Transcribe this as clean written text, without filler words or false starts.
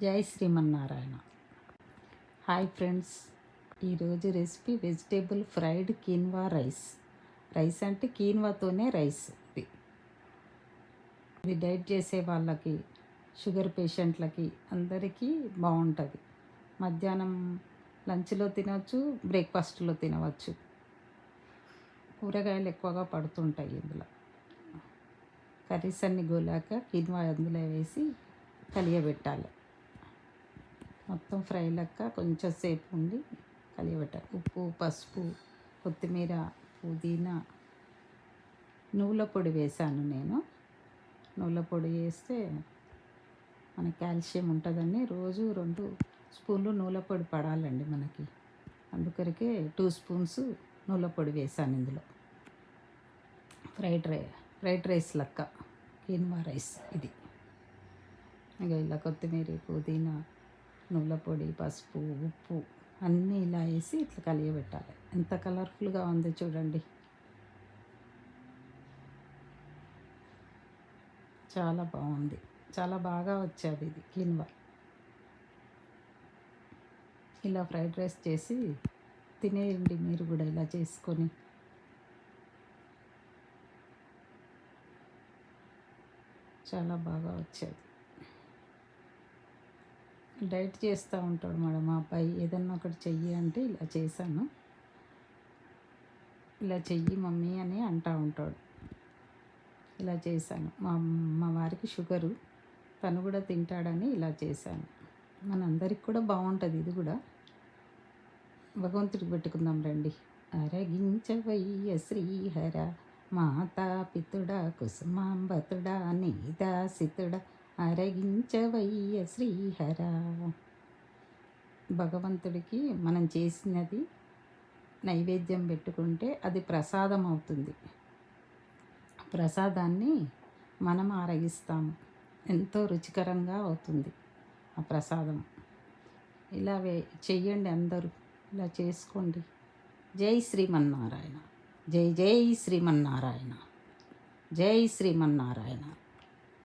జై Srimannarayana. Hi friends, ఈరోజు recipe vegetable fried quinoa rice. Rice అంటే కీన్వాతోనే రైస్. ఇది డైట్ చేసే వాళ్ళకి, షుగర్ పేషెంట్లకి అందరికీ బాగుంటుంది. మధ్యాహ్నం లంచ్లో తినవచ్చు, బ్రేక్ఫాస్ట్లో తినవచ్చు. కూరగాయలు ఎక్కువగా పడుతుంటాయి ఇందులో. కర్రీస్ అన్ని గోలాక కీన్వా అందులో వేసి కలియబెట్టాలి. మొత్తం ఫ్రై లెక్క కొంచెం సేపు ఉండి కలియబెట్టాలి. ఉప్పు, పసుపు, కొత్తిమీర, పుదీనా, నువ్వుల పొడి వేసాను నేను. నువ్వుల పొడి వేస్తే మన కాల్షియం ఉంటుందని రోజు 2 స్పూన్లు నువ్వుల పొడి పడాలండి మనకి. అందుకొరకే 2 స్పూన్స్ నువ్వుల పొడి వేసాను ఇందులో. ఫ్రైడ్ రైస్ లెక్క కీన్వా రైస్ ఇది. ఇక ఇలా కొత్తిమీర, పుదీనా, నువ్వుల పొడి, పసుపు, ఉప్పు అన్నీ ఇలా వేసి ఇట్లా కలియబెట్టాలి. ఎంత కలర్ఫుల్గా ఉంది చూడండి. చాలా బాగుంది, చాలా బాగా వచ్చేది ఇది కీన్వా. ఇలా ఫ్రైడ్ రైస్ చేసి తినేయండి మీరు కూడా ఇలా చేసుకొని. చాలా బాగా వచ్చేది. డైట్ చేస్తూ ఉంటాడు మేడం మా అబ్బాయి. ఏదన్నా ఒకటి చెయ్యి అంటే ఇలా చేశాను. ఇలా చెయ్యి మమ్మీ అని అంటూ ఉంటాడు. ఇలా చేశాను. మా వారికి షుగరు, తను కూడా తింటాడని ఇలా చేశాను. మనందరికి కూడా బాగుంటుంది ఇది కూడా. భగవంతుడికి పెట్టుకుందాం రండి. అరగించవయ్య శ్రీహర, మాతా పితుడా కుసుమాంబతుడా నీదాసితుడా, అరగించవయ్య శ్రీహర. భగవంతుడికి మనం చేసినది నైవేద్యం పెట్టుకుంటే అది ప్రసాదం అవుతుంది. ప్రసాదాన్ని మనం ఆరగిస్తాము. ఎంతో రుచికరంగా అవుతుంది ఆ ప్రసాదం. ఇలా చెయ్యండి అందరూ, ఇలా చేసుకోండి. జై శ్రీమన్నారాయణ. జై జై శ్రీమన్నారాయణ. జై శ్రీమన్నారాయణ.